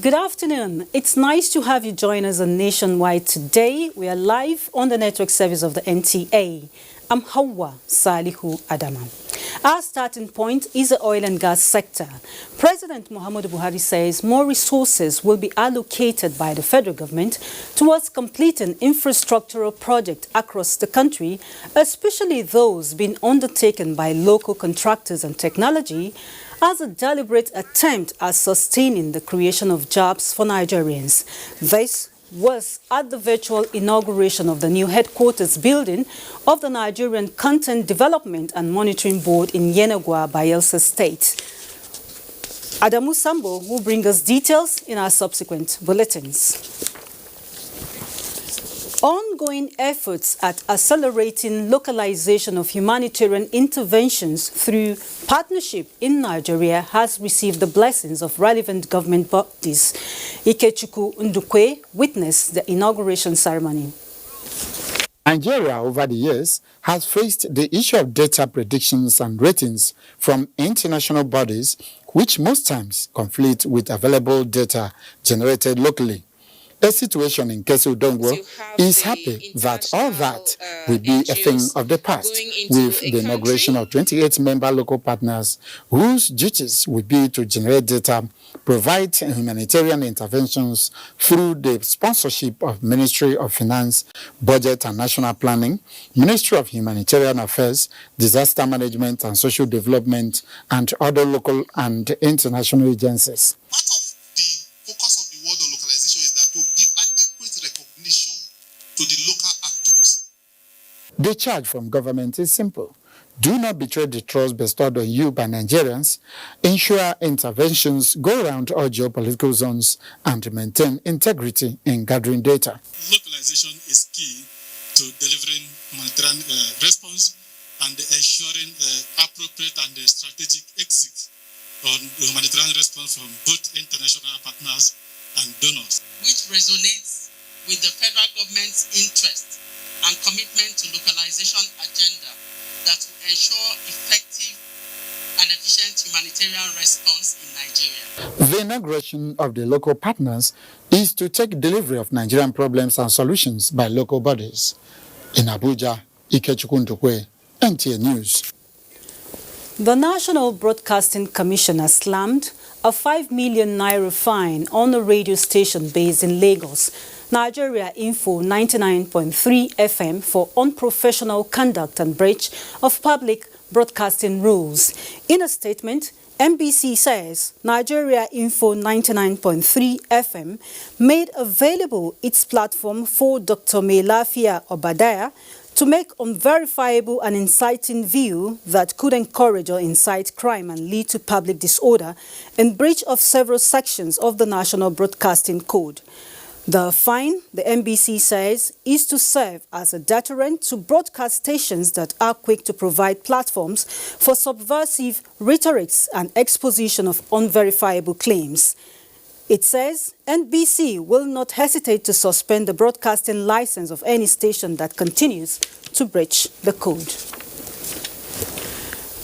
Good afternoon. It's nice to have you join us on Nationwide today. We are live on the network service of the NTA. I'm Hauwa, Salihu, Adama. Our starting point is the oil and gas sector. President Muhammadu Buhari says more resources will be allocated by the federal government towards completing infrastructural projects across the country, especially those being undertaken by local contractors and technology, as a deliberate attempt at sustaining the creation of jobs for Nigerians. This was at the virtual inauguration of the new headquarters building of the Nigerian Content Development and Monitoring Board in Yenagoa, Bayelsa State. Adamu Sambo will bring us details in our subsequent bulletins. Ongoing efforts at accelerating localization of humanitarian interventions through partnership in Nigeria has received the blessings of relevant government bodies. Ikechukwu Ndukwe witnessed the inauguration ceremony. Nigeria, over the years, has faced the issue of data predictions and ratings from international bodies, which most times conflict with available data generated locally. A situation in Kesu Dongwo is happy that all that will be a thing of the past with the inauguration of 28 member local partners whose duties will be to generate data, provide humanitarian interventions through the sponsorship of Ministry of Finance, Budget and National Planning, Ministry of Humanitarian Affairs, Disaster Management and Social Development, and other local and international agencies. To the local actors. The charge from government is simple. Do not betray the trust bestowed on you by Nigerians. Ensure interventions go around all geopolitical zones and maintain integrity in gathering data. Localization is key to delivering humanitarian response and ensuring appropriate and strategic exit on humanitarian response from both international partners and donors. Which resonates with the federal government's interest and commitment to localization agenda that will ensure effective and efficient humanitarian response in Nigeria. The inauguration of the local partners is to take delivery of Nigerian problems and solutions by local bodies. In Abuja, Ikechukwu Ndukwe, NTA News. The National Broadcasting Commission has slammed a 5 million naira fine on a radio station based in Lagos, Nigeria Info 99.3 FM, for unprofessional conduct and breach of public broadcasting rules. In a statement, NBC says Nigeria Info 99.3 FM made available its platform for Dr. Melafia Obadiah to make unverifiable and inciting view that could encourage or incite crime and lead to public disorder in breach of several sections of the National Broadcasting Code. The fine, the NBC says, is to serve as a deterrent to broadcast stations that are quick to provide platforms for subversive rhetorics and exposition of unverifiable claims. It says NBC will not hesitate to suspend the broadcasting license of any station that continues to breach the code.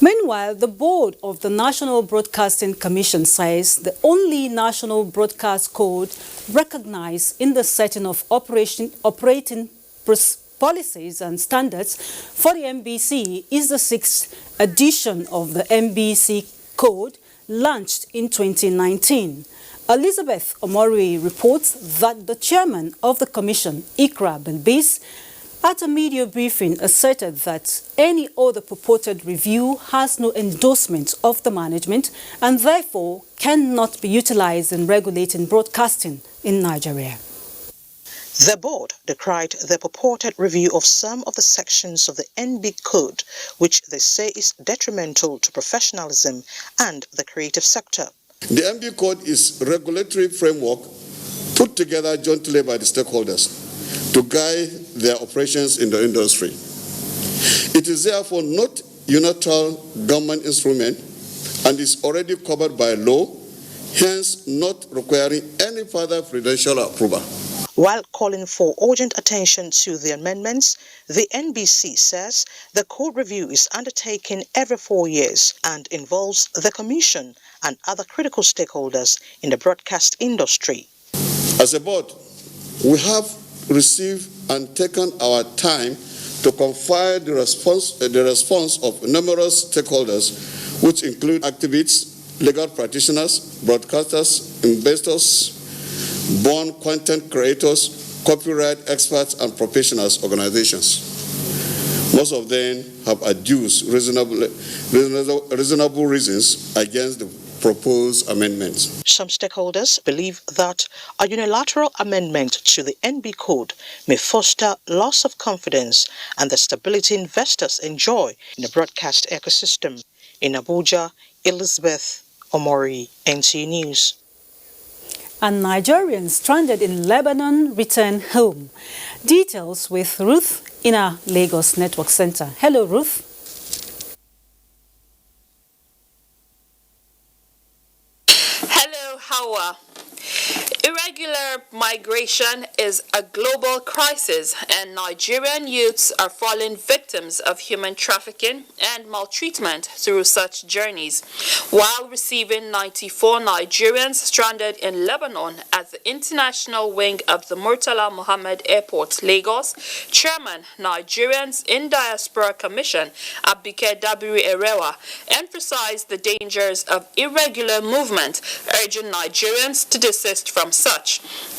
Meanwhile, the board of the National Broadcasting Commission says the only National Broadcast Code recognized in the setting of operating policies and standards for the NBC is the 6th edition of the NBC Code launched in 2019. Elizabeth Omori reports that the chairman of the commission, Ikra Belbis, at a media briefing asserted that any other purported review has no endorsement of the management and therefore cannot be utilized in regulating broadcasting in Nigeria. The board decried the purported review of some of the sections of the NB Code, which they say is detrimental to professionalism and the creative sector. The NB Code is a regulatory framework put together jointly by the stakeholders to guide their operations in the industry. It is therefore not a unilateral government instrument and is already covered by law, hence not requiring any further prudential approval. While calling for urgent attention to the amendments, the NBC says the code review is undertaken every 4 years and involves the Commission and other critical stakeholders in the broadcast industry. As a board, we have received and taken our time to confide the response of numerous stakeholders, which include activists, legal practitioners, broadcasters, investors, born content creators, copyright experts, and professionals organizations. Most of them have adduced reasonable reasons against the proposed amendments. Some stakeholders believe that a unilateral amendment to the NB Code may foster loss of confidence and the stability investors enjoy in the broadcast ecosystem. In Abuja, Elizabeth Omori, NTA News. And Nigerians stranded in Lebanon return home. Details with Ruth in our Lagos Network Center. Hello, Ruth. Hello, Hauwa. Irregular migration is a global crisis, and Nigerian youths are falling victims of human trafficking and maltreatment through such journeys. While receiving 94 Nigerians stranded in Lebanon at the international wing of the Murtala Mohammed Airport, Lagos, Chairman, Nigerians in Diaspora Commission, Abike Dabiri Erewa, emphasized the dangers of irregular movement, urging Nigerians to desist from such.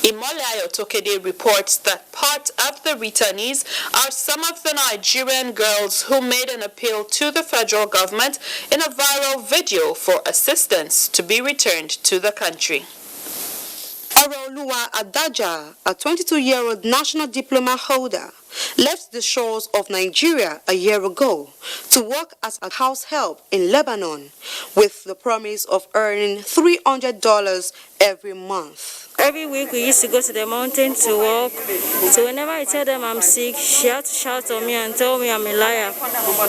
Imolayo Tokede reports that part of the returnees are some of the Nigerian girls who made an appeal to the federal government in a viral video for assistance to be returned to the country. Araoluwa Adaja, a 22-year-old national diploma holder, left the shores of Nigeria a year ago to work as a house help in Lebanon with the promise of earning $300 every month. Every week we used to go to the mountain to work. So whenever I tell them I'm sick, she had to shout on me and tell me I'm a liar.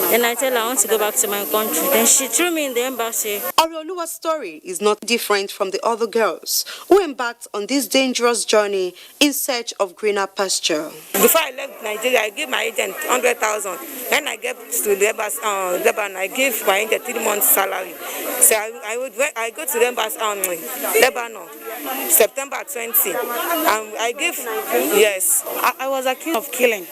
Then I tell her I want to go back to my country. Then she threw me in the embassy. Araoluwa's story is not different from the other girls who embarked on this dangerous journey in search of greener pasture. Before I left Nigeria, I gave my agent 100,000. When I get to Lebanon, I give my agent 3 months' salary. So I go to the embassy, Lebanon, September 20. I give, yes. I was accused of killing.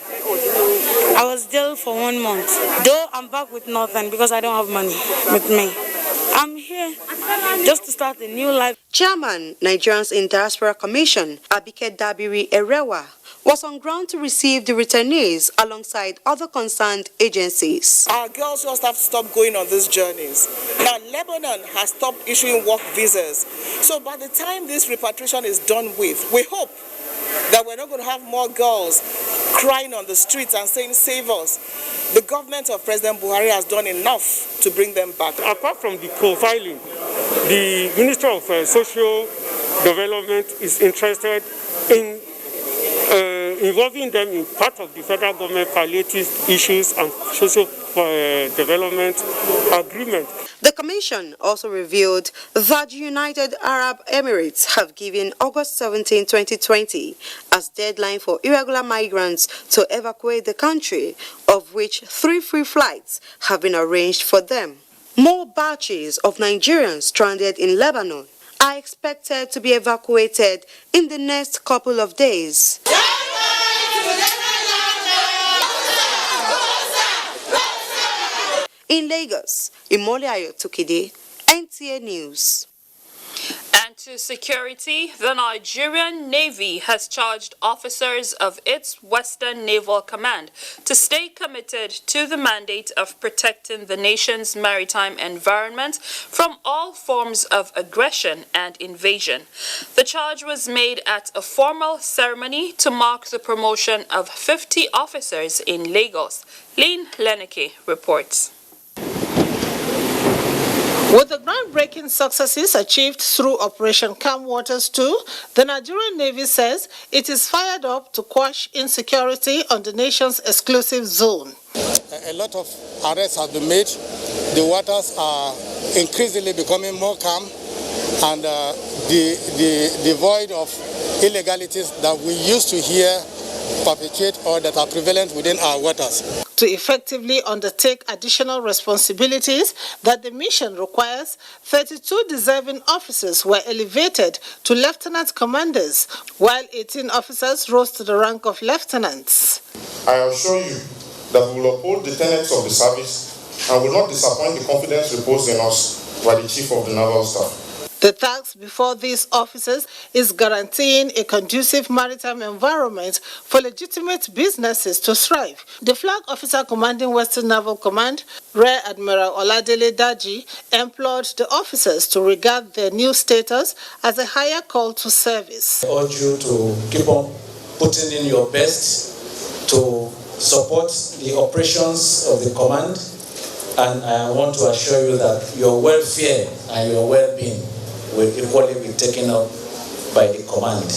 I was jailed for 1 month. Though I'm back with nothing because I don't have money with me. I'm here just to start a new life. Chairman, Nigerians in Diaspora Commission, Abike Dabiri Erewa, was on ground to receive the returnees alongside other concerned agencies. Our girls just have to stop going on these journeys. Now, Lebanon has stopped issuing work visas. So by the time this repatriation is done with, we hope that we're not going to have more girls crying on the streets and saying, save us. The government of President Buhari has done enough to bring them back. Apart from the profiling, the Minister of Social Development is interested in involving them in part of the federal government palliative issues and social development agreement. The Commission also revealed that the United Arab Emirates have given August 17, 2020 as deadline for irregular migrants to evacuate the country, of which 3 free flights have been arranged for them. More batches of Nigerians stranded in Lebanon are expected to be evacuated in the next couple of days. In Lagos, Imolayo Tokede, NTA News. And to security, the Nigerian Navy has charged officers of its Western Naval Command to stay committed to the mandate of protecting the nation's maritime environment from all forms of aggression and invasion. The charge was made at a formal ceremony to mark the promotion of 50 officers in Lagos. Lynn Leneke reports. With the groundbreaking successes achieved through Operation Calm Waters 2, the Nigerian Navy says it is fired up to quash insecurity on the nation's exclusive zone. A lot of arrests have been made. The waters are increasingly becoming more calm, and the void of illegalities that we used to hear perpetuate or that are prevalent within our waters. To effectively undertake additional responsibilities that the mission requires, 32 deserving officers were elevated to lieutenant commanders, while 18 officers rose to the rank of lieutenants. I assure you that we will uphold the tenets of the service and will not disappoint the confidence reposed in us by the Chief of the Naval Staff. The task before these officers is guaranteeing a conducive maritime environment for legitimate businesses to thrive. The Flag Officer commanding Western Naval Command, Rear Admiral Oladele Daji, implored the officers to regard their new status as a higher call to service. I urge you to keep on putting in your best to support the operations of the command, and I want to assure you that your welfare and your well-being will equally be taken up by the command.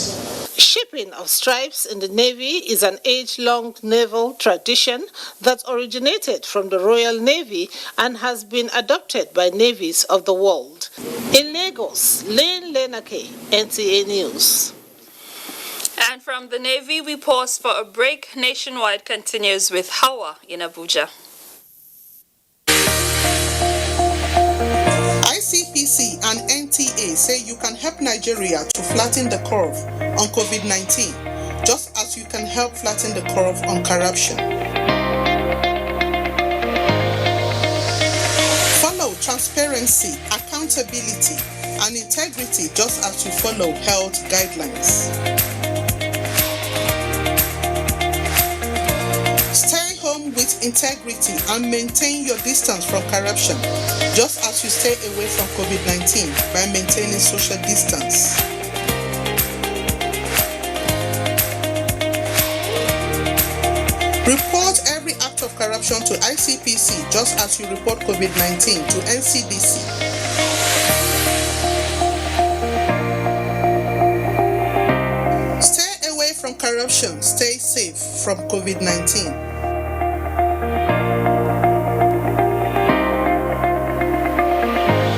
Shipping of stripes in the Navy is an age-long naval tradition that originated from the Royal Navy and has been adopted by navies of the world. In Lagos, Lane Lenake, NTA News. And from the Navy, we pause for a break. Nationwide continues with Hauwa in Abuja. ICPC and NTA say you can help Nigeria to flatten the curve on COVID-19, just as you can help flatten the curve on corruption. Follow transparency, accountability, and integrity just as you follow health guidelines. Stay home with integrity and maintain your distance from corruption, just as you stay away from COVID-19 by maintaining social distance. Report every act of corruption to ICPC, just as you report COVID-19 to NCDC. Stay away from corruption, stay safe from COVID-19.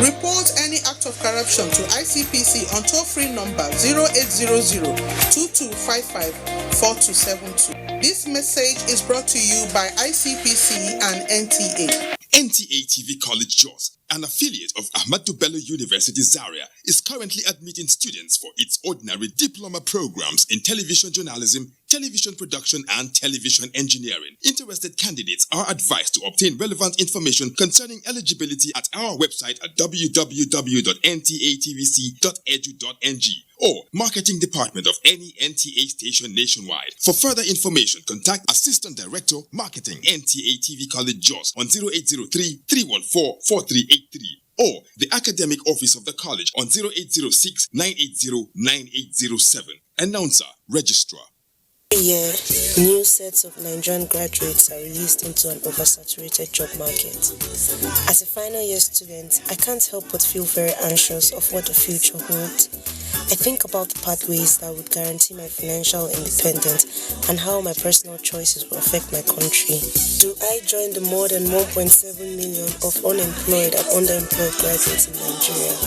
Report any act of corruption to ICPC on toll-free number 0800-2255-4272. This message is brought to you by ICPC and NTA. NTA TV College Jos, an affiliate of Ahmadu Bello University Zaria, is currently admitting students for its ordinary diploma programs in television journalism, television production, and television engineering. Interested candidates are advised to obtain relevant information concerning eligibility at our website at www.ntatvc.edu.ng or marketing department of any NTA station nationwide. For further information, contact Assistant Director, Marketing, NTA TV College Jos on 0803-314-4383 or the Academic Office of the College on 0806-980-9807. Announcer, Registrar. Every year, new sets of Nigerian graduates are released into an oversaturated job market. As a final year student, I can't help but feel very anxious of what the future holds. I think about the pathways that would guarantee my financial independence and how my personal choices will affect my country. Do I join the more than 1.7 million of unemployed and underemployed graduates in Nigeria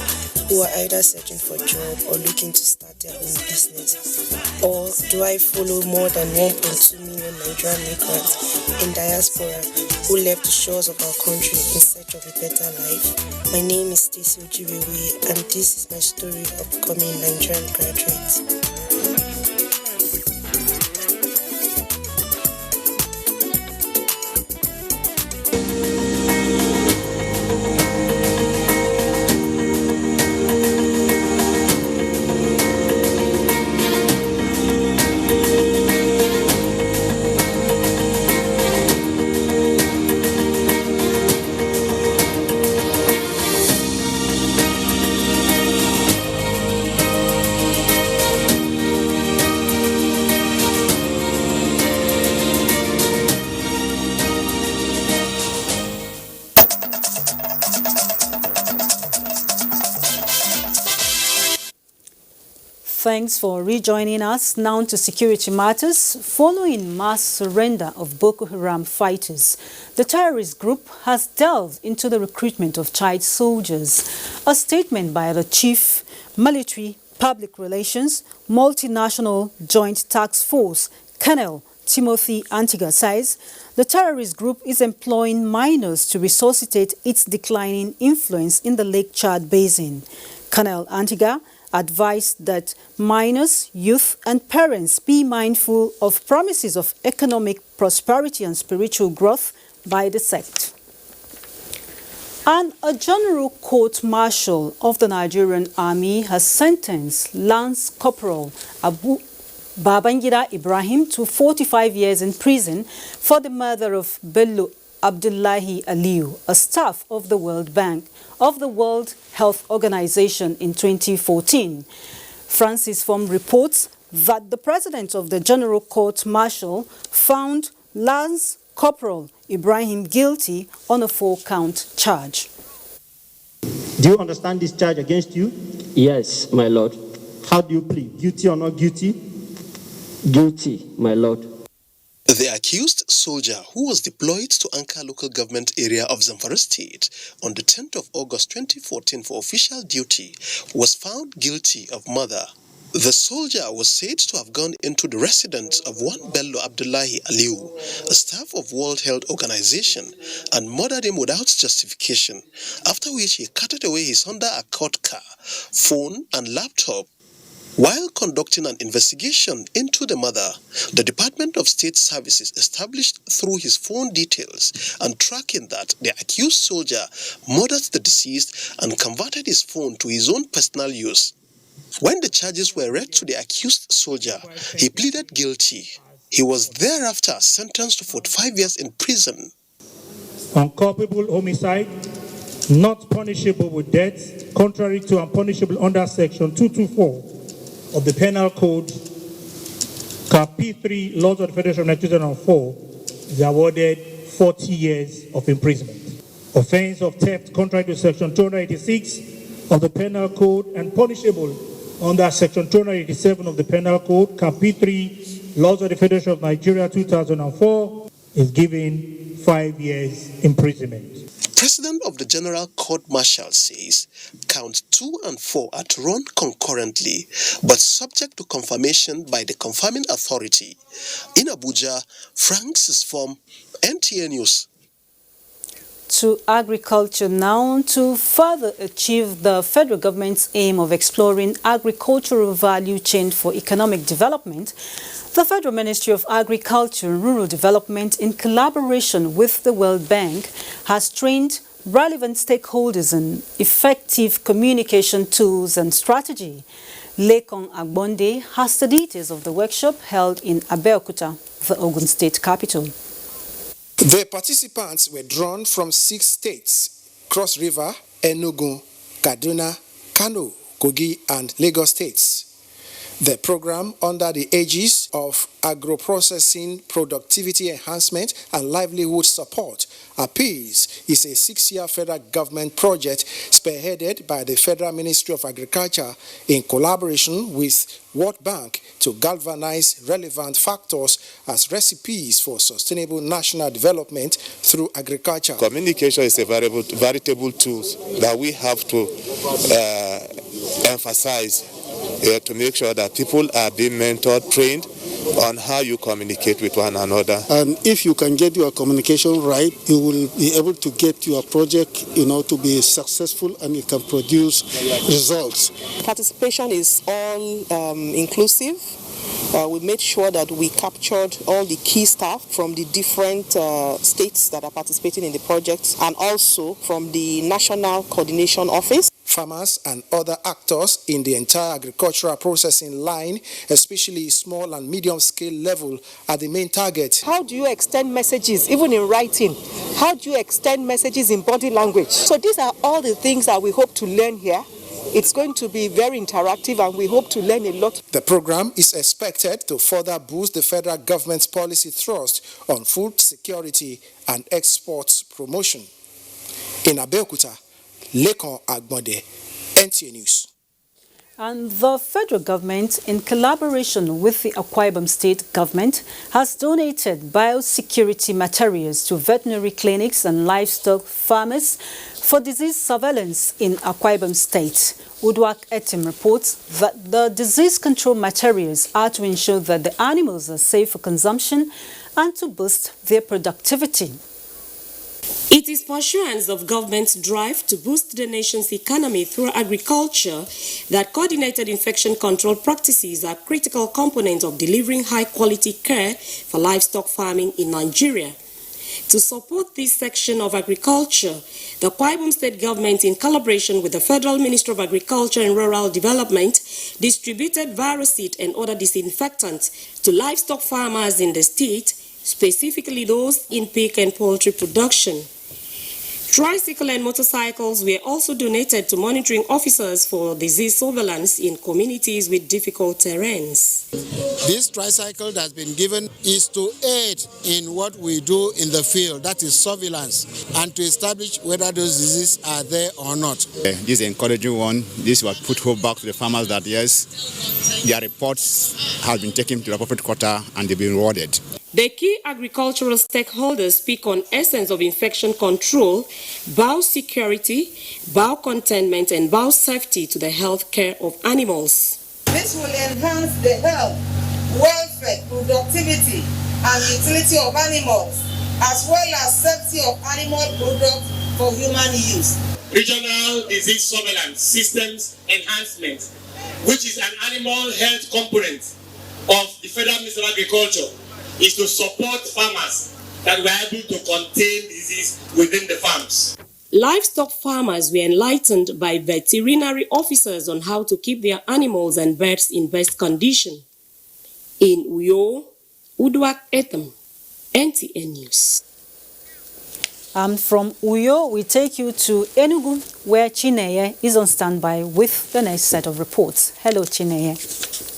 who are either searching for a job or looking to start their own business? Or do I follow more than 1.2 million Nigerian migrants in diaspora who left the shores of our country in search of a better life? My name is Stacey Ojiwewe, and this is my story of becoming a Nigerian graduate. Thanks for rejoining us. Now to security matters. Following mass surrender of Boko Haram fighters, the terrorist group has delved into the recruitment of child soldiers. A statement by the Chief Military Public Relations Multinational Joint Task Force, Colonel Timothy Antiga, says the terrorist group is employing minors to resuscitate its declining influence in the Lake Chad Basin. Colonel Antiga advised that minors, youth and parents be mindful of promises of economic prosperity and spiritual growth by the sect. And a general court-martial of the Nigerian Army has sentenced Lance Corporal Abu Babangida Ibrahim to 45 years in prison for the murder of Bello Abdullahi Aliyu, a staff of the World Bank, of the World Health Organization in 2014. Francis Form reports that the president of the General Court-Martial found Lance Corporal Ibrahim guilty on a 4-count charge. Do you understand this charge against you? Yes, my lord. How do you plead? Guilty or not guilty? Guilty, my lord. The accused soldier, who was deployed to Anka local government area of Zamfara State on the 10th of August 2014 for official duty, was found guilty of murder. The soldier was said to have gone into the residence of one Bello Abdullahi Aliyu, a staff of World Health Organization, and murdered him without justification, after which he carted away his Honda Accord car, phone and laptop. While conducting an investigation into the murder, the Department of State Services established through his phone details and tracking that the accused soldier murdered the deceased and converted his phone to his own personal use. When the charges were read to the accused soldier, he pleaded guilty. He was thereafter sentenced to 45 years in prison. On culpable homicide, not punishable with death, contrary to and punishable under Section 224 of the Penal Code, Cap P3, Laws of the Federation of 2004, is awarded 40 years of imprisonment. Offense of theft contrary to Section 286 of the Penal Code and punishable under Section 287 of the Penal Code, Cap P3, Laws of the Federation of Nigeria 2004, is given 5 years imprisonment. President of the General Court-Martial says counts 2 and 4 are to run concurrently, but subject to confirmation by the confirming authority. In Abuja, Francis Form, NTA News. To agriculture now. To further achieve the federal government's aim of exploring agricultural value chain for economic development, the Federal Ministry of Agriculture and Rural Development, in collaboration with the World Bank, has trained relevant stakeholders in effective communication tools and strategy. Lekon Agbonde has the details of the workshop held in Abeokuta, the Ogun State capital. The participants were drawn from 6 states: Cross River, Enugu, Kaduna, Kano, Kogi, and Lagos states. The program, under the aegis of Agro-Processing Productivity Enhancement and Livelihood Support, APPEAS, is a 6-year federal government project spearheaded by the Federal Ministry of Agriculture in collaboration with World Bank to galvanize relevant factors as recipes for sustainable national development through agriculture. Communication is a veritable tool that we have to emphasize to make sure that people are being mentored, trained on how you communicate with one another. And if you can get your communication right, you will be able to get your project, to be successful, and you can produce results. Participation is all inclusive. We made sure that we captured all the key staff from the different states that are participating in the project, and also from the National Coordination Office. Farmers and other actors in the entire agricultural processing line, especially small and medium scale level, are the main target. How do you extend messages, even in writing? How do you extend messages in body language? So these are all the things that we hope to learn here. It's going to be very interactive, and we hope to learn a lot. The program is expected to further boost the federal government's policy thrust on food security and exports promotion. In Abeokuta, Lekon Agbonde, NTA News. And the federal government, in collaboration with the Akwa Ibom state government, has donated biosecurity materials to veterinary clinics and livestock farmers For disease surveillance in Akwa Ibom State, Udwak Etim reports that the disease control materials are to ensure that the animals are safe for consumption and to boost their productivity. It is pursuance of government's drive to boost the nation's economy through agriculture that coordinated infection control practices are critical components of delivering high-quality care for livestock farming in Nigeria. To support this section of agriculture, the Akwa Ibom State government, in collaboration with the Federal Ministry of Agriculture and Rural Development, distributed Virucid and other disinfectants to livestock farmers in the state, specifically those in pig and poultry production. Tricycle and motorcycles were also donated to monitoring officers for disease surveillance in communities with difficult terrains. This tricycle that has been given is to aid in what we do in the field, that is surveillance, and to establish whether those diseases are there or not. This is an encouraging one. This was put hope back to the farmers that yes, their reports have been taken to the appropriate quarter and they've been rewarded. The key agricultural stakeholders speak on essence of infection control, biosecurity, biocontainment, and biosafety to the health care of animals. This will enhance the health, welfare, productivity, and utility of animals, as well as safety of animal products for human use. Regional disease surveillance systems enhancement, which is an animal health component of the Federal Ministry of Agriculture, is to support farmers that were able to contain disease within the farms. Livestock farmers were enlightened by veterinary officers on how to keep their animals and birds in best condition. In Uyo, Udwak Etem, NTA News. And from Uyo, we take you to Enugu, where Chineye is on standby with the next set of reports. Hello, Chineye.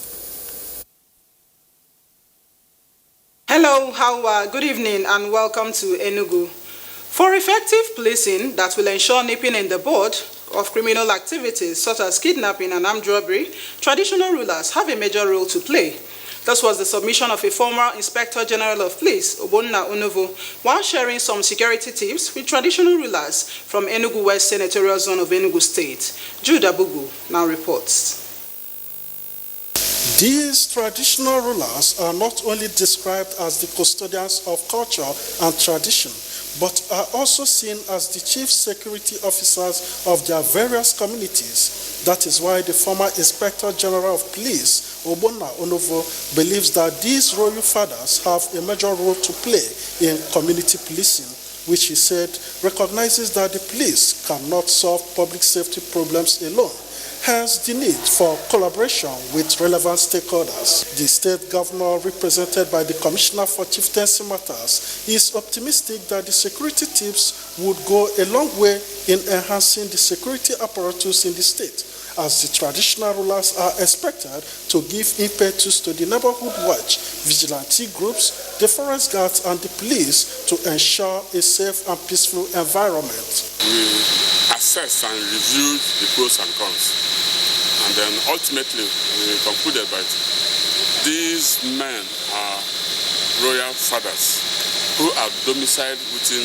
Hello, Hauwa. Good evening and welcome to Enugu. For effective policing that will ensure nipping in the bud of criminal activities such as kidnapping and armed robbery, traditional rulers have a major role to play. This was the submission of a former Inspector General of Police, Obonna Onovo, while sharing some security tips with traditional rulers from Enugu West Senatorial Zone of Enugu State. Jude Abugu now reports. These traditional rulers are not only described as the custodians of culture and tradition, but are also seen as the chief security officers of their various communities. That is why the former Inspector General of Police, Obonna Onovo, believes that these royal fathers have a major role to play in community policing, which he said recognizes that the police cannot solve public safety problems alone. Hence the need for collaboration with relevant stakeholders. The state governor, represented by the Commissioner for Chieftaincy Matters, is optimistic that the security tips would go a long way in enhancing the security apparatus in the state, as the traditional rulers are expected to give impetus to the neighborhood watch, vigilante groups, the forest guards, and the police to ensure a safe and peaceful environment. We assessed and reviewed the pros and cons. And then ultimately, we concluded that these men are royal fathers who are domiciled within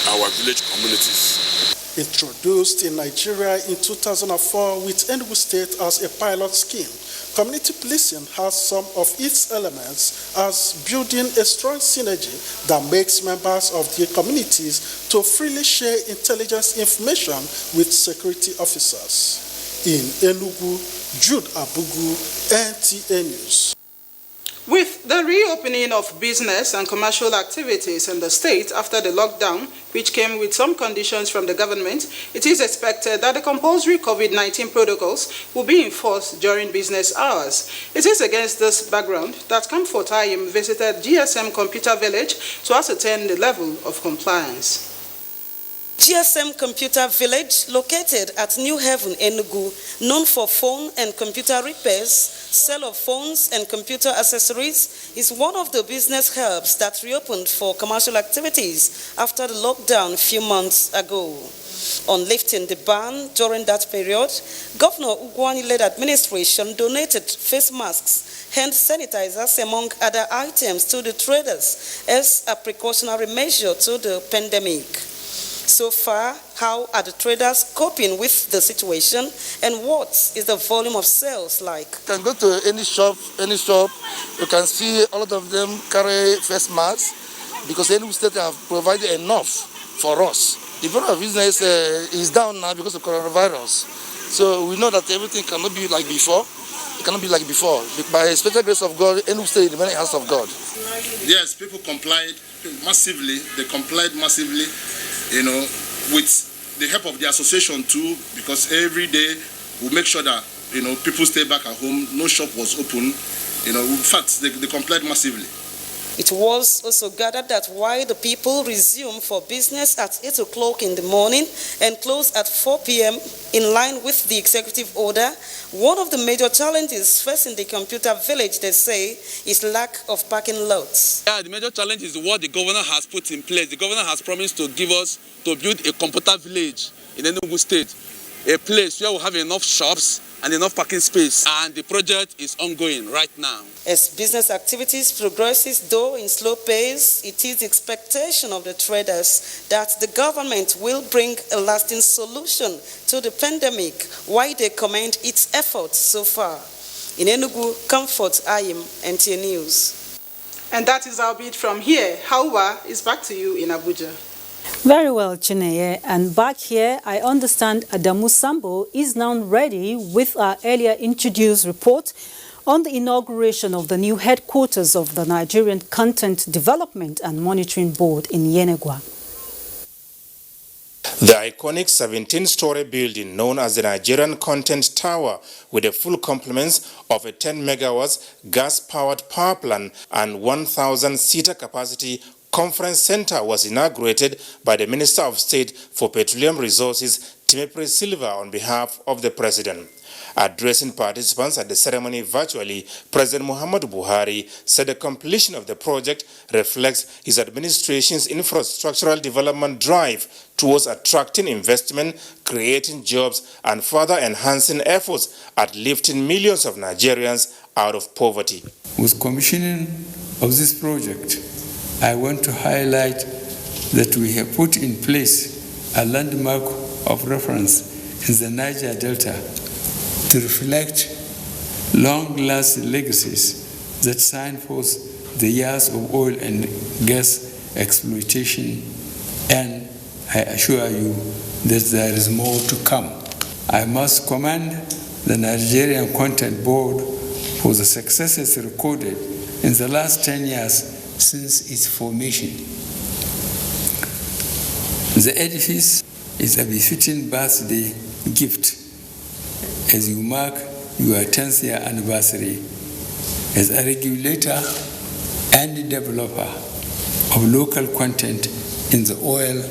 our village communities. Introduced in Nigeria in 2004 with Enugu State as a pilot scheme, community policing has some of its elements as building a strong synergy that makes members of the communities to freely share intelligence information with security officers. In Enugu, Jude Abugu, NTA News. With the reopening of business and commercial activities in the state after the lockdown, which came with some conditions from the government, it is expected that the compulsory COVID-19 protocols will be enforced during business hours. It is against this background that Comfort Ayim visited GSM Computer Village to ascertain the level of compliance. GSM Computer Village, located at New Haven, Enugu, known for phone and computer repairs, sale of phones and computer accessories, is one of the business hubs that reopened for commercial activities after the lockdown a few months ago. On lifting the ban during that period, Governor Ugwuani-led administration donated face masks, hand sanitizers, among other items to the traders as a precautionary measure to the pandemic. So far, how are the traders coping with the situation, and what is the volume of sales like? You can go to any shop, you can see a lot of them carry face masks because any state have provided enough for us. The volume of business is down now because of coronavirus. So we know that everything cannot be like before. It cannot be like before. By the special grace of God, any state in the many hands of God. Yes, people complied massively. They complied massively, with the help of the association too, because every day we make sure that, people stay back at home. No shop was open. In fact, they complied massively. It was also gathered that while the people resume for business at 8 o'clock in the morning and close at 4 p.m. in line with the executive order, one of the major challenges facing the computer village, they say, is lack of parking lots. Yeah, the major challenge is what the governor has put in place. The governor has promised to build a computer village in Enugu State, a place where we have enough shops and enough parking space, and the project is ongoing right now. As business activities progresses, though in slow pace, it is the expectation of the traders that the government will bring a lasting solution to the pandemic, while they commend its efforts so far. In Enugu, Comfort Ayim, NTA News. And that is our bid from here. Hauwa is back to you in Abuja. Very well, Chineye. And back here, I understand Adamu Sambo is now ready with our earlier introduced report on the inauguration of the new headquarters of the Nigerian Content Development and Monitoring Board in Yenagoa. The iconic 17-story building known as the Nigerian Content Tower, with the full complements of a 10 megawatts gas-powered power plant and 1,000-seater capacity conference center, was inaugurated by the Minister of State for Petroleum Resources, Timothy Silva, on behalf of the President. Addressing participants at the ceremony virtually, President Muhammadu Buhari said the completion of the project reflects his administration's infrastructural development drive towards attracting investment, creating jobs, and further enhancing efforts at lifting millions of Nigerians out of poverty. With commissioning of this project, I want to highlight that we have put in place a landmark of reference in the Niger Delta to reflect long-lasting legacies that signpost the years of oil and gas exploitation, and I assure you that there is more to come. I must commend the Nigerian Content Board for the successes recorded in the last 10 years since its formation. The edifice is a befitting birthday gift as you mark your 10th year anniversary as a regulator and developer of local content in the oil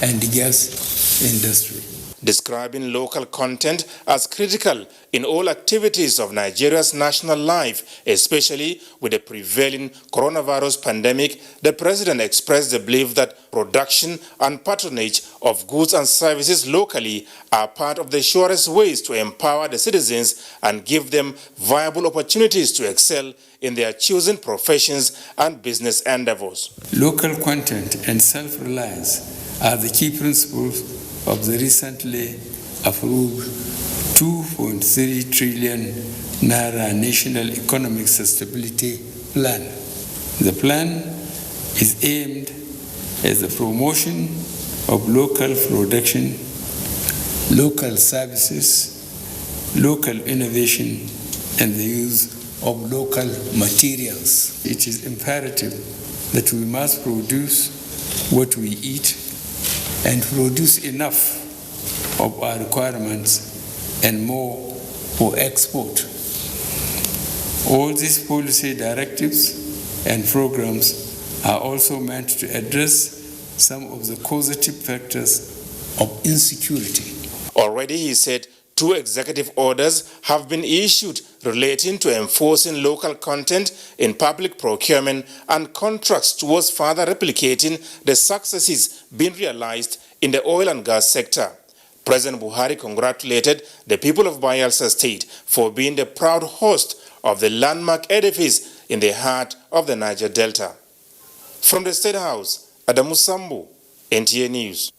and gas industry. Describing local content as critical in all activities of Nigeria's national life, especially with the prevailing coronavirus pandemic, the President expressed the belief that production and patronage of goods and services locally are part of the surest ways to empower the citizens and give them viable opportunities to excel in their chosen professions and business endeavors. Local content and self-reliance are the key principles of the recently approved 2.3 trillion Naira National Economic Sustainability Plan. The plan is aimed at the promotion of local production, local services, local innovation, and the use of local materials. It is imperative that we must produce what we eat and produce enough of our requirements and more for export. All these policy directives and programs are also meant to address some of the causative factors of insecurity. Already, he said, 2 executive orders have been issued relating to enforcing local content in public procurement and contracts towards further replicating the successes being realized in the oil and gas sector. President Buhari congratulated the people of Bayelsa State for being the proud host of the landmark edifice in the heart of the Niger Delta. From the State House, Adamu Sambu, NTA News.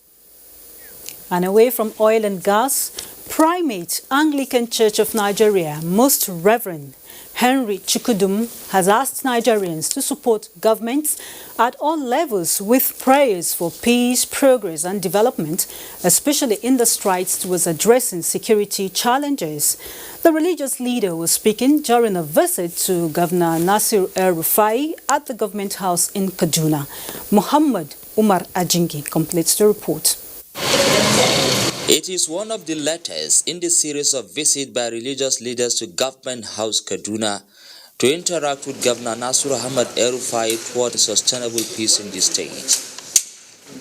And away from oil and gas, Primate Anglican Church of Nigeria, Most Reverend Henry Chukudum, has asked Nigerians to support governments at all levels with prayers for peace, progress and development, especially in the strides towards addressing security challenges. The religious leader was speaking during a visit to Governor Nasir El-Rufai at the Government House in Kaduna. Muhammad Umar Ajingi completes the report. It is one of the latest in the series of visits by religious leaders to Government House Kaduna to interact with Governor Nasir El-Rufai toward sustainable peace in the state.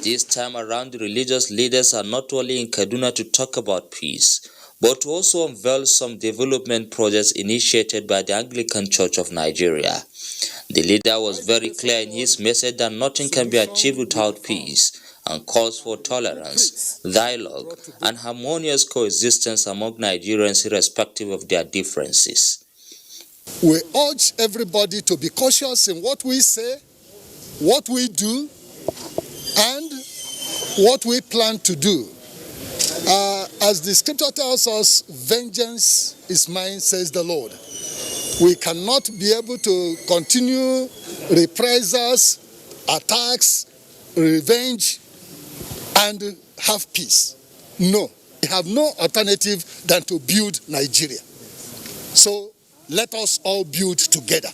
This time around, the religious leaders are not only in Kaduna to talk about peace, but to also unveil some development projects initiated by the Anglican Church of Nigeria. The leader was very clear in his message that nothing can be achieved without peace, and calls for tolerance, dialogue, and harmonious coexistence among Nigerians irrespective of their differences. We urge everybody to be cautious in what we say, what we do, and what we plan to do. As the scripture tells us, vengeance is mine, says the Lord. We cannot be able to continue reprisals, attacks, revenge, and have peace. No, we have no alternative than to build Nigeria. So let us all build together.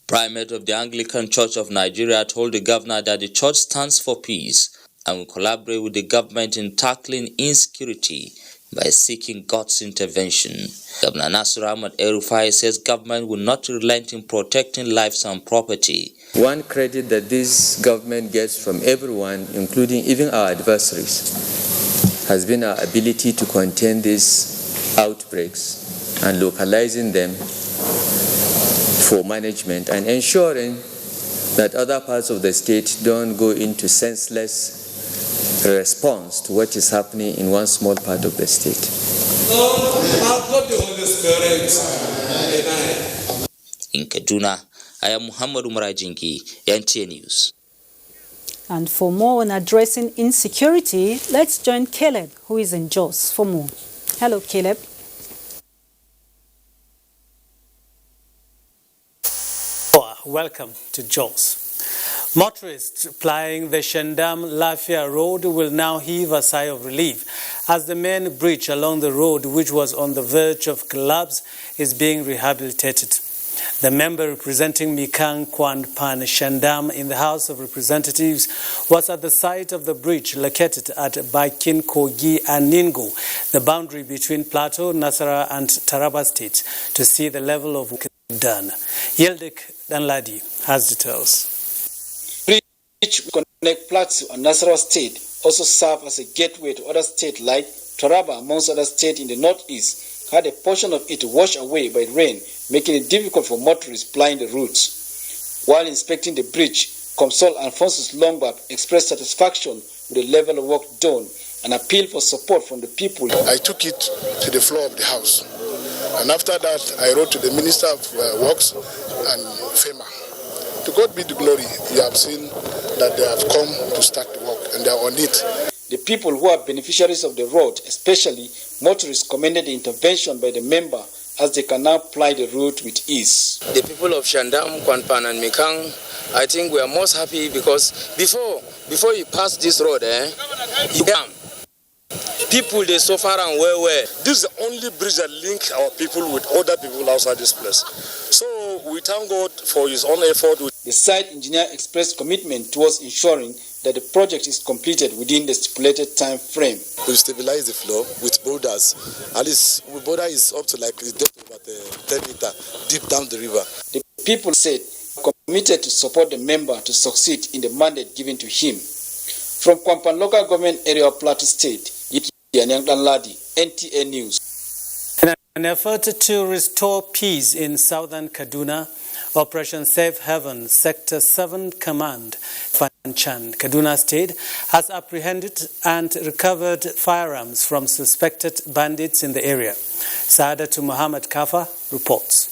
Primate of the Anglican Church of Nigeria told the governor that the church stands for peace and will collaborate with the government in tackling insecurity by seeking God's intervention. Governor Nasir El-Rufai says government will not relent in protecting lives and property. One credit that this government gets from everyone, including even our adversaries, has been our ability to contain these outbreaks and localizing them for management and ensuring that other parts of the state don't go into senseless response to what is happening in one small part of the state. In Kaduna, I am Muhammad Umar Ajingi, NTA News. And for more on addressing insecurity, let's join Caleb, who is in Jos, for more. Hello, Caleb. Welcome to Jos. Motorists plying the Shandam-Lafia road will now heave a sigh of relief as the main bridge along the road, which was on the verge of collapse, is being rehabilitated. The member representing Mikang Kwanpan Shandam in the House of Representatives was at the site of the bridge located at Bakin Kogi and Ningo, the boundary between Plateau, Nasarawa and Taraba states, to see the level of work done. Yeldek Danladi has details. Bridge will connect Plateau and Nasarawa state, also serve as a gateway to other states like Taraba, amongst other states in the northeast, had a portion of it washed away by rain, making it difficult for motorists plying the routes. While inspecting the bridge, Comsol Alphonsus Lombard expressed satisfaction with the level of work done and appealed for support from the people. I took it to the floor of the house, and after that I wrote to the Minister of Works and FEMA. To God be the glory, you have seen that they have come to start the work and they are on it. The people who are beneficiaries of the road, especially motorists, commended the intervention by the member as they can now ply the route with ease. The people of Shandam, Kwanpan and Mikang, I think we are most happy because before you pass this road, people they suffer and where. This is the only bridge that links our people with other people outside this place. So we thank God for his own effort. The site engineer expressed commitment towards ensuring that the project is completed within the stipulated time frame. We stabilize the floor with boulders. At least the border is up to like the depth of about 10 meters deep down the river. The people said committed to support the member to succeed in the mandate given to him. From Kwampan local government area of Plateau State, Yanyang Danladi, NTA News. In an effort to restore peace in southern Kaduna, Operation Safe Haven Sector 7 Command, Fanchan, Kaduna State, has apprehended and recovered firearms from suspected bandits in the area. Saadatu Muhammad Kafa reports.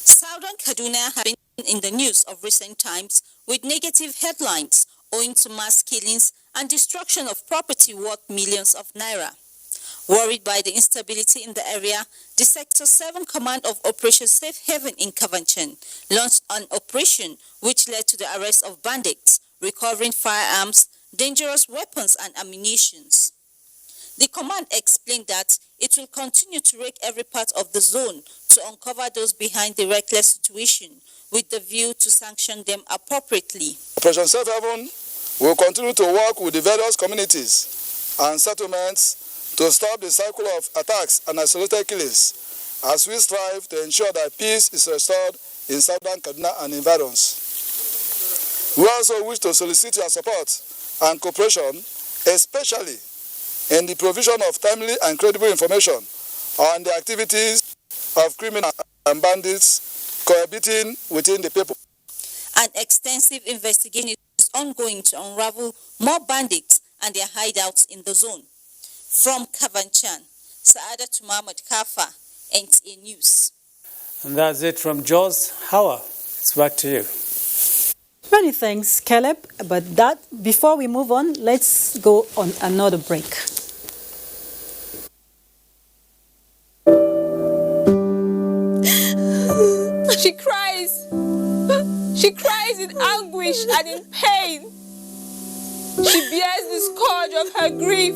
Southern Kaduna has been in the news of recent times with negative headlines owing to mass killings and destruction of property worth millions of naira. Worried by the instability in the area, the Sector 7 Command of Operation Safe Haven in Kavanchan launched an operation which led to the arrest of bandits, recovering firearms, dangerous weapons and ammunition. The command explained that it will continue to rake every part of the zone to uncover those behind the reckless situation, with the view to sanction them appropriately. Operation Safe Haven will continue to work with the various communities and settlements to stop the cycle of attacks and isolated killings as we strive to ensure that peace is restored in southern Kaduna and environs. We also wish to solicit your support and cooperation, especially in the provision of timely and credible information on the activities of criminals and bandits cohabiting within the people. An extensive investigation is ongoing to unravel more bandits and their hideouts in the zone. From Kavanchan, Saada Muhammad Kafa, NTA News. And that's it from Jos. Hauwa, it's back to you. Many thanks, Caleb. But before we move on, let's go on another break. She cries. She cries in anguish and in pain. She bears the scourge of her grief.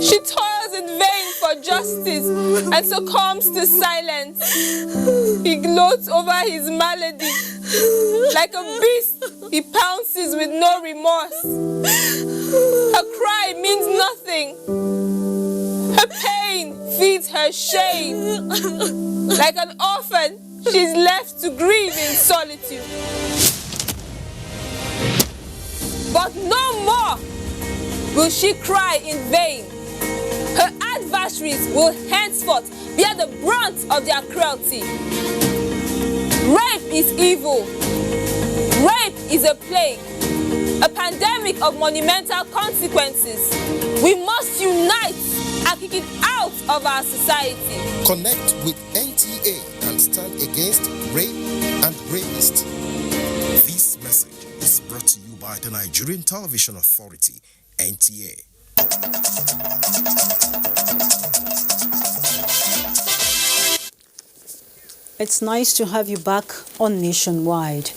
She toils in vain for justice and succumbs to silence. He gloats over his malady. Like a beast, he pounces with no remorse. Her cry means nothing. Her pain feeds her shame. Like an orphan, she's left to grieve in solitude. But no more will she cry in vain. Her adversaries will henceforth bear the brunt of their cruelty. Rape is evil. Rape is a plague, a pandemic of monumental consequences. We must unite and kick it out of our society. Connect with NTA and stand against rape and rapists. This message is brought to you by the Nigerian Television Authority, NTA. It's nice to have you back on Nationwide.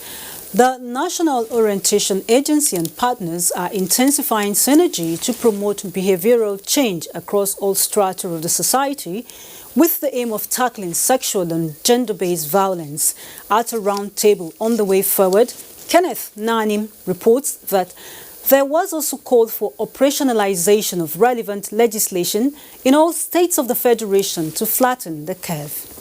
The National Orientation Agency and partners are intensifying synergy to promote behavioral change across all strata of the society with the aim of tackling sexual and gender-based violence. At a roundtable on the way forward, Kenneth Nanim reports that there was also called for operationalization of relevant legislation in all states of the Federation to flatten the curve.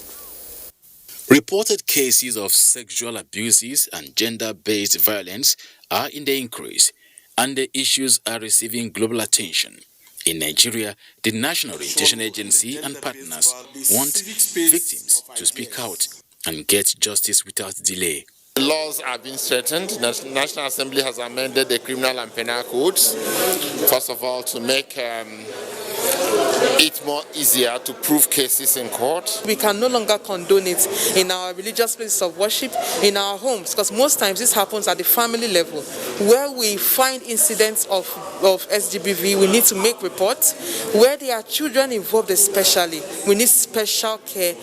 Reported cases of sexual abuses and gender-based violence are in the increase, and the issues are receiving global attention. In Nigeria, the National Orientation Agency and partners want victims to speak out and get justice without delay. The laws are being strengthened. The National Assembly has amended the criminal and penal codes, first of all, to make it more easier to prove cases in court. We can no longer condone it in our religious places of worship, in our homes, because most times this happens at the family level. Where we find incidents of SGBV, we need to make reports. Where there are children involved especially, we need special care.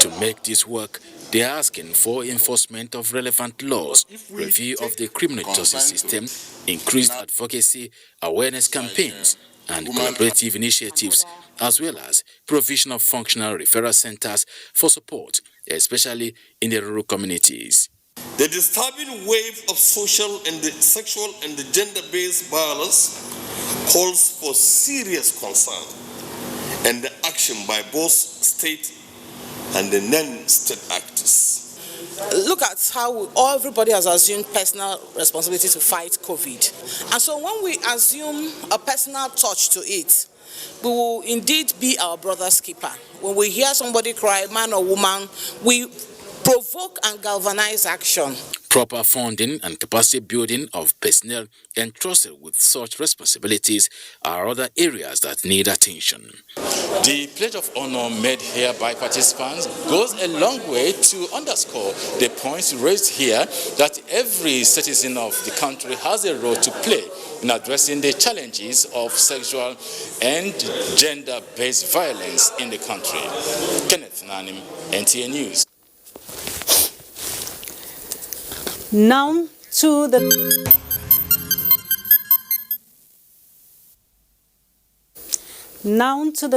To make this work, they are asking for enforcement of relevant laws, review of the criminal justice system, increased advocacy, awareness campaigns, and collaborative initiatives, as well as provision of functional referral centers for support, especially in the rural communities. The disturbing wave of social and sexual and gender-based violence calls for serious concern and action by both state and the non-state actors. Look at how everybody has assumed personal responsibility to fight COVID. And so when we assume a personal touch to it, we will indeed be our brother's keeper. When we hear somebody cry, man or woman, we provoke and galvanize action. Proper funding and capacity building of personnel entrusted with such responsibilities are other areas that need attention. The pledge of honor made here by participants goes a long way to underscore the points raised here that every citizen of the country has a role to play in addressing the challenges of sexual and gender-based violence in the country. Kenneth Nanim, NTA News. Now to the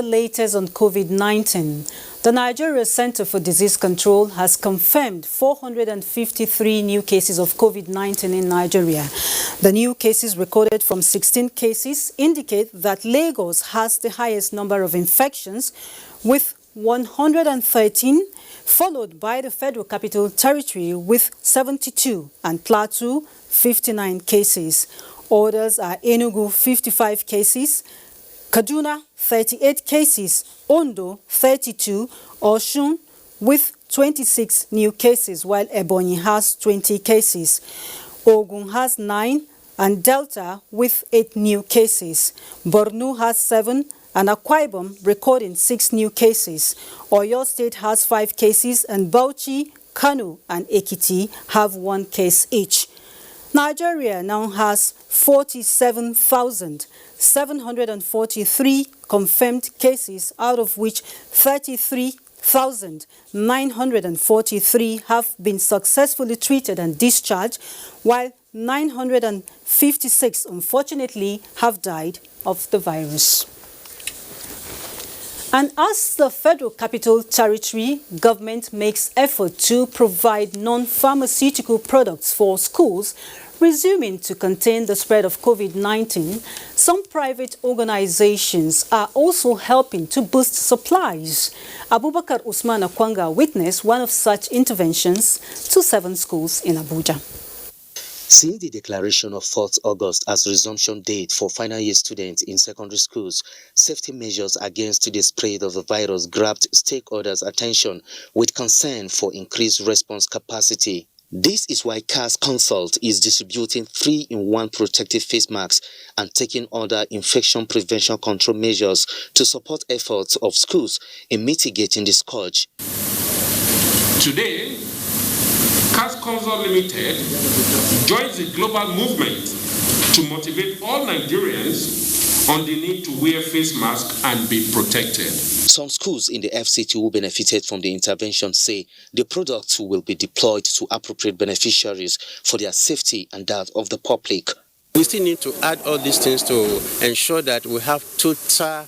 latest on COVID-19. The Nigeria Center for Disease Control has confirmed 453 new cases of COVID-19 in Nigeria. The new cases recorded from 16 cases indicate that Lagos has the highest number of infections with 113, followed by the Federal Capital Territory with 72 and Plateau 59 cases. Others are Enugu 55 cases, Kaduna 38 cases, Ondo 32, Osun with 26 new cases, while Ebonyi has 20 cases. Ogun has 9 and Delta with 8 new cases. Borno has 7 and Akwa Ibom recording 6 new cases. Oyo State has 5 cases and Bauchi, Kano and Ekiti have 1 case each. Nigeria now has 47,743 confirmed cases, out of which 33,943 have been successfully treated and discharged, while 956 unfortunately have died of the virus. And as the Federal Capital Territory government makes effort to provide non-pharmaceutical products for schools, resuming to contain the spread of COVID-19, some private organizations are also helping to boost supplies. Abubakar Usman Akwanga witnessed one of such interventions to 7 schools in Abuja. Since the declaration of 4th August as resumption date for final year students in secondary schools, safety measures against the spread of the virus grabbed stakeholders' attention with concern for increased response capacity. This is why CAS Consult is distributing 3-in-1 protective face masks and taking other infection prevention control measures to support efforts of schools in mitigating the scourge. Today, CAS Consult Limited joins the global movement to motivate all Nigerians on the need to wear face masks and be protected. Some schools in the FCT who benefited from the intervention say the products will be deployed to appropriate beneficiaries for their safety and that of the public. We still need to add all these things to ensure that we have total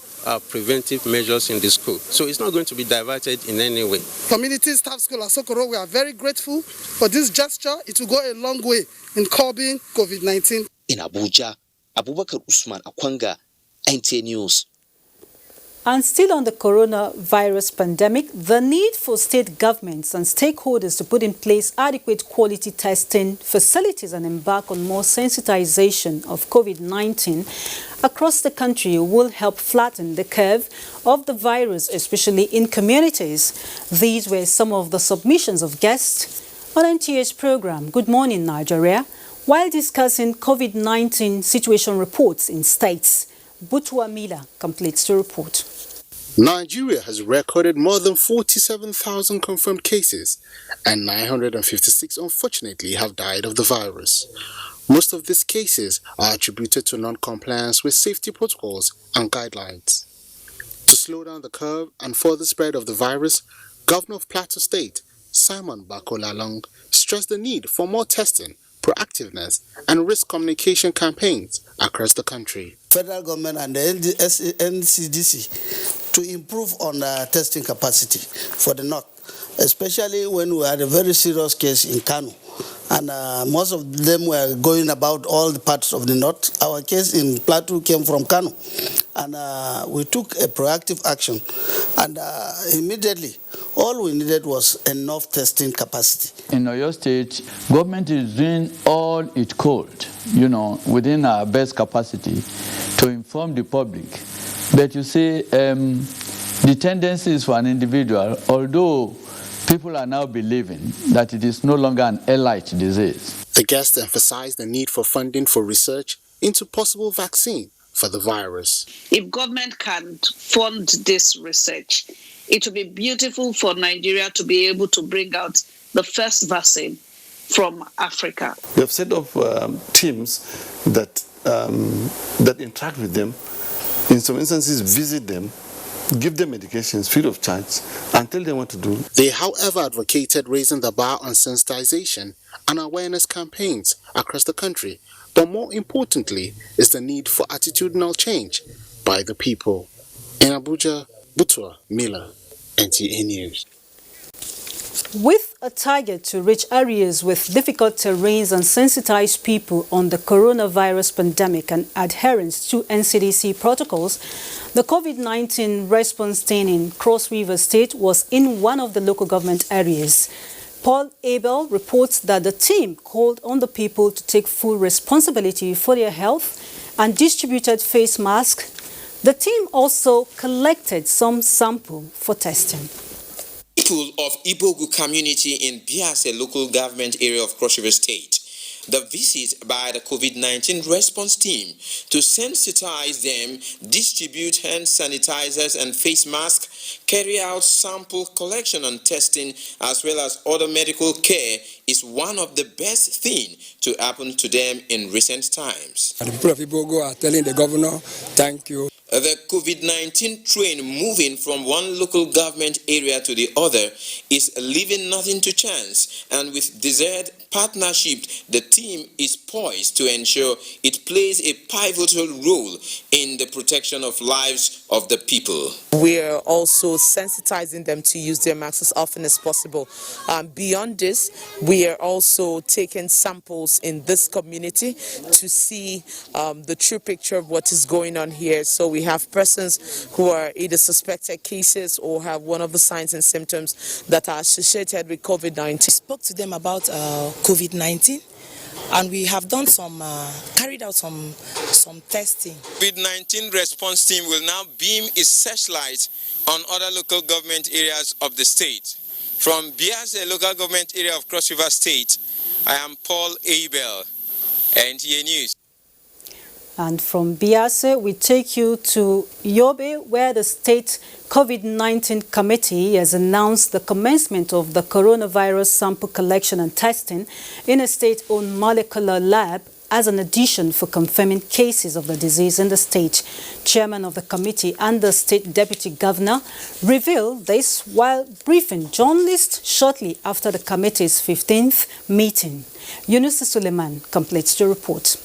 preventive measures in the school. So it's not going to be diverted in any way. Community Staff School at Sokoro, we are very grateful for this gesture. It will go a long way in curbing COVID-19. In Abuja, Abubakar Usman Akwanga, NTA News. And still on the coronavirus pandemic, the need for state governments and stakeholders to put in place adequate quality testing facilities and embark on more sensitization of COVID-19 across the country will help flatten the curve of the virus, especially in communities. These were some of the submissions of guests on NTA's program, Good Morning Nigeria, while discussing COVID-19 situation reports in states. Butua Mila completes the report. Nigeria has recorded more than 47,000 confirmed cases and 956 unfortunately have died of the virus. Most of these cases are attributed to non-compliance with safety protocols and guidelines. To slow down the curve and further spread of the virus, Governor of Plateau State, Simon Bakolalong, stressed the need for more testing, proactiveness, and risk communication campaigns across the country. Federal government and the NCDC to improve on testing capacity for the north, especially when we had a very serious case in Kano. And most of them were going about all the parts of the north. Our case in Plateau came from Kano. And we took a proactive action. And immediately, all we needed was enough testing capacity. In Oyo State, government is doing all it could, within our best capacity to inform the public. But you see, the tendency is for an individual, although people are now believing that it is no longer an elite disease. The guest emphasized the need for funding for research into possible vaccine for the virus. If government can fund this research, it will be beautiful for Nigeria to be able to bring out the first vaccine from Africa. We have set up teams that interact with them, in some instances visit them, give them medications free of charge, and tell them what to do. They, however, advocated raising the bar on sensitization and awareness campaigns across the country, but more importantly is the need for attitudinal change by the people. In Abuja, Butua Miller, NTA News. With a target to reach areas with difficult terrains and sensitize people on the coronavirus pandemic and adherence to NCDC protocols, the COVID-19 response team in Cross River State was in one of the local government areas. Paul Abel reports that the team called on the people to take full responsibility for their health and distributed face masks. The team also collected some sample for testing. People of Ibogu community in Biase local government area of Cross River State. The visit by the COVID-19 response team to sensitize them, distribute hand sanitizers and face masks, carry out sample collection and testing, as well as other medical care is one of the best things to happen to them in recent times. The people of Ibogu are telling the governor, thank you. The COVID-19 train moving from one local government area to the other is leaving nothing to chance, and with desired partnership, the team is poised to ensure it plays a pivotal role in the protection of lives of the people. We are also sensitizing them to use their masks as often as possible. Beyond this, we are also taking samples in this community to see the true picture of what is going on here. So we have persons who are either suspected cases or have one of the signs and symptoms that are associated with COVID-19. We spoke to them about COVID-19, and we have done carried out some testing. COVID-19 response team will now beam its searchlight on other local government areas of the state. From Biase local government area of Cross River State, I am Paul Abel, NTA News. And from Biase, we take you to Yobe, where the state COVID-19 committee has announced the commencement of the coronavirus sample collection and testing in a state-owned molecular lab as an addition for confirming cases of the disease in the state. Chairman of the committee and the state deputy governor revealed this while briefing journalists shortly after the committee's 15th meeting. Yunus Suleiman completes the report.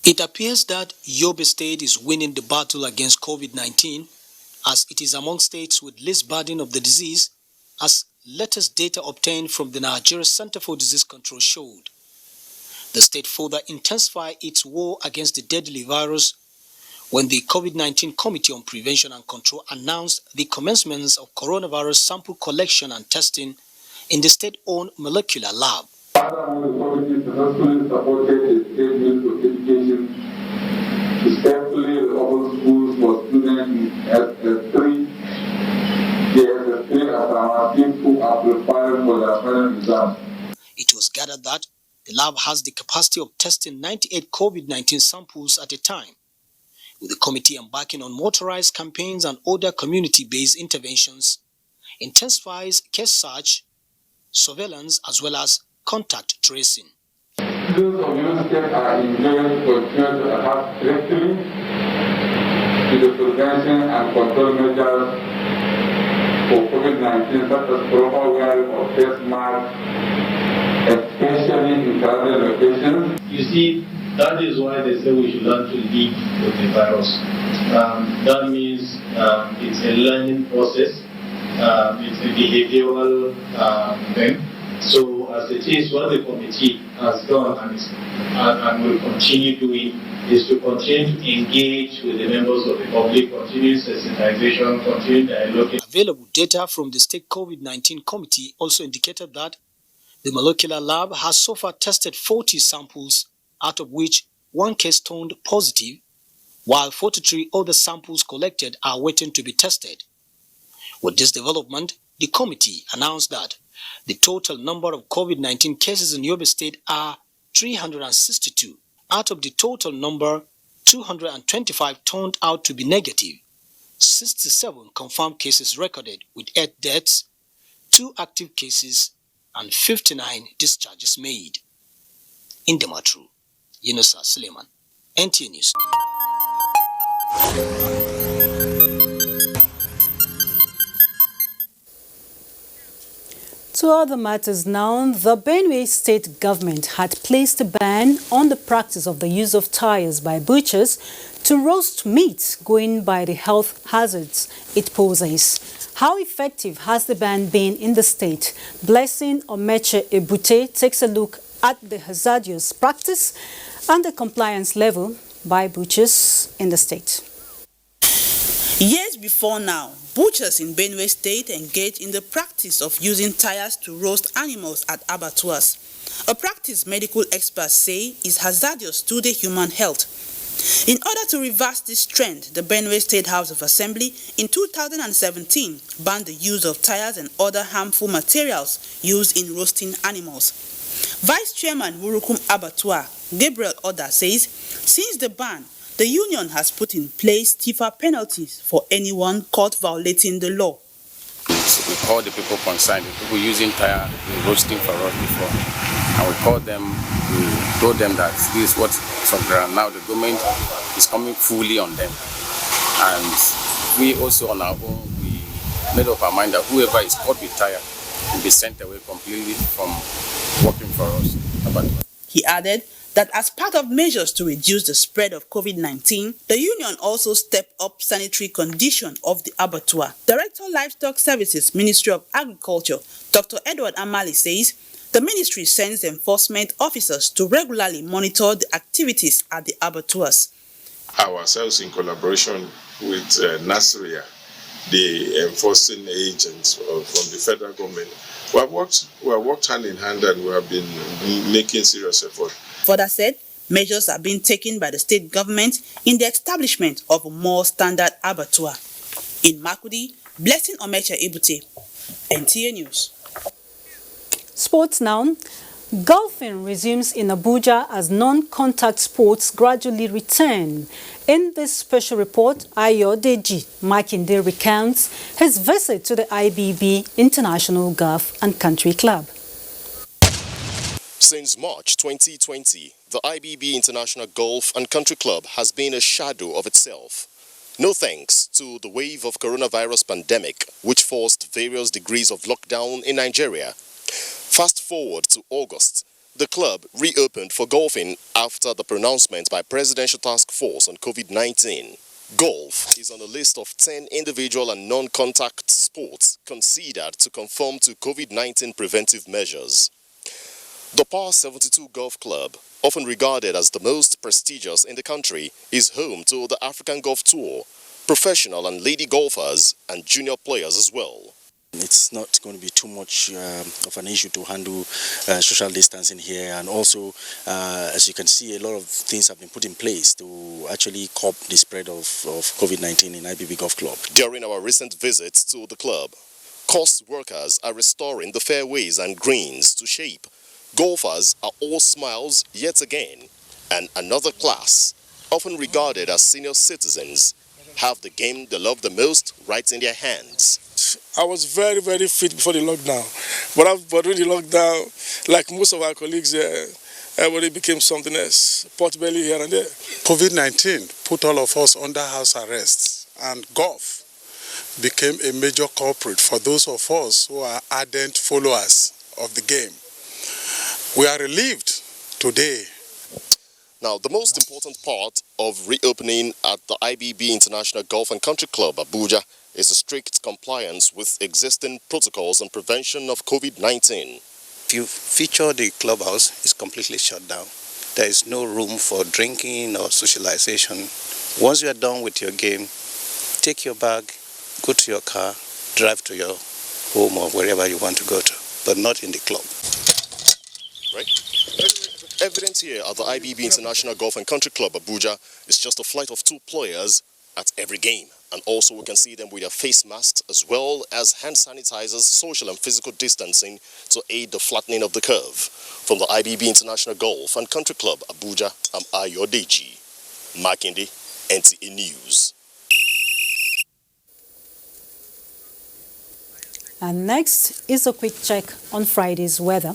It appears that Yobe State is winning the battle against COVID-19 as it is among states with least burden of the disease, as latest data obtained from the Nigeria Center for Disease Control showed. The state further intensified its war against the deadly virus when the COVID-19 Committee on Prevention and Control announced the commencement of coronavirus sample collection and testing in the state-owned molecular lab. The successfully supported a state means of education to successfully open schools for students in SS3, JSS3 as our teams who are preparing for their final exams. It was gathered that the lab has the capacity of testing 98 COVID-19 samples at a time, with the committee embarking on motorized campaigns and other community-based interventions, intensifies case search, surveillance, as well as contact tracing. Students of your state are enjoined to continue to adhere strictly to the prevention and control measures for COVID-19, such as proper wearing of face masks, especially in crowded locations. You see, that is why they say we should learn to live with the virus. That means it's a learning process, it's a behavioral thing. So as it is, what the committee has done and will continue doing is to continue to engage with the members of the public, continue sensitization, continue dialogue. Available data from the state COVID-19 committee also indicated that the molecular lab has so far tested 40 samples, out of which one case turned positive, while 43 other samples collected are waiting to be tested. With this development, The committee announced that the total number of COVID-19 cases in Yobe State are 362. Out of the total number, 225 turned out to be negative. 67 confirmed cases recorded with 8 deaths, 2 active cases, and 59 discharges made. In Damaturu, Yunusa Suleiman, NTA News. To other matters now, the Benue State government had placed a ban on the practice of the use of tires by butchers to roast meat, going by the health hazards it poses. How effective has the ban been in the state? Blessing Omeche Ebute takes a look at the hazardous practice and the compliance level by butchers in the state. Years before now, butchers in Benue State engaged in the practice of using tires to roast animals at abattoirs, a practice medical experts say is hazardous to the human health. In order to reverse this trend, the Benue State House of Assembly in 2017 banned the use of tires and other harmful materials used in roasting animals. Vice Chairman Wurukum Abattoir, Gabriel Oda, says since the ban, the union has put in place stiffer penalties for anyone caught violating the law. We call the people concerned, the people using tire roasting for us before, and we called them, we told them that this is what's on ground. Now the government is coming fully on them, and we also on our own, we made up our mind that whoever is caught with tire will be sent away completely from working for us. He added that as part of measures to reduce the spread of COVID-19, the union also stepped up sanitary condition of the abattoir. Director Livestock Services, Ministry of Agriculture, Dr. Edward Amali says the ministry sends enforcement officers to regularly monitor the activities at the abattoirs. Ourselves in collaboration with Nasria, the enforcing agents from the federal government, we have worked hand in hand, and we have been making serious effort. Further said, measures are being taken by the state government in the establishment of a more standard abattoir. In Makudi, Blessing Omeche Ebute, NTA News. Sports now. Golfing resumes in Abuja as non-contact sports gradually return. In this special report, Ayodeji Makinde recounts his visit to the IBB International Golf and Country Club. Since March 2020, the IBB International Golf and Country Club has been a shadow of itself. No thanks to the wave of coronavirus pandemic, which forced various degrees of lockdown in Nigeria. Fast forward to August, the club reopened for golfing after the pronouncement by Presidential Task Force on COVID-19. Golf is on a list of 10 individual and non-contact sports considered to conform to COVID-19 preventive measures. The Par 72 Golf Club, often regarded as the most prestigious in the country, is home to the African Golf Tour, professional and lady golfers and junior players as well. It's not going to be too much of an issue to handle social distancing here, and also as you can see, a lot of things have been put in place to actually curb the spread of COVID-19 in IBB Golf Club. During our recent visit to the club, course workers are restoring the fairways and greens to shape. Golfers are all smiles yet again, and another class, often regarded as senior citizens, have the game they love the most right in their hands. I was very, very fit before the lockdown, but during the lockdown, like most of our colleagues here, everybody became something else, pot belly here and there. COVID-19 put all of us under house arrest, and golf became a major culprit for those of us who are ardent followers of the game. We are relieved today. Now, the most important part of reopening at the IBB International Golf and Country Club, Abuja, is the strict compliance with existing protocols on prevention of COVID-19. If you feature the clubhouse, it's completely shut down. There is no room for drinking or socialization. Once you are done with your game, take your bag, go to your car, drive to your home or wherever you want to go to, but not in the club. Right? Evidence here at the IBB International Golf and Country Club, Abuja, is just a flight of 2 players at every game. And also we can see them with their face masks as well as hand sanitizers, social and physical distancing to aid the flattening of the curve. From the IBB International Golf and Country Club, Abuja, I'm Ayodeji. Makinde, NTA News. And next is a quick check on Friday's weather.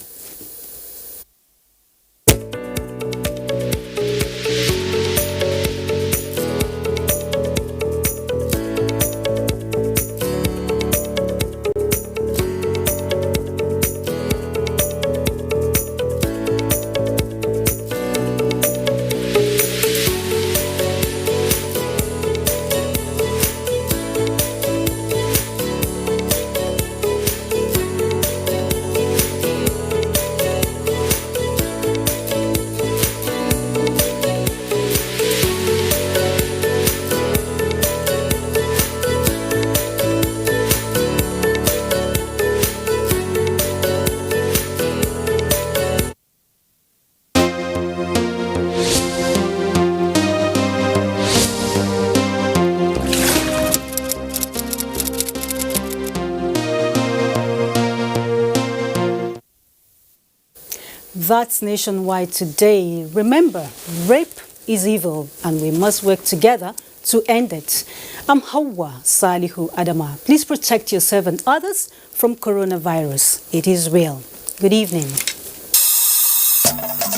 That's nationwide today. Remember, rape is evil and we must work together to end it. I'm Hauwa, Salihu, Adama. Please protect yourself and others from coronavirus. It is real. Good evening.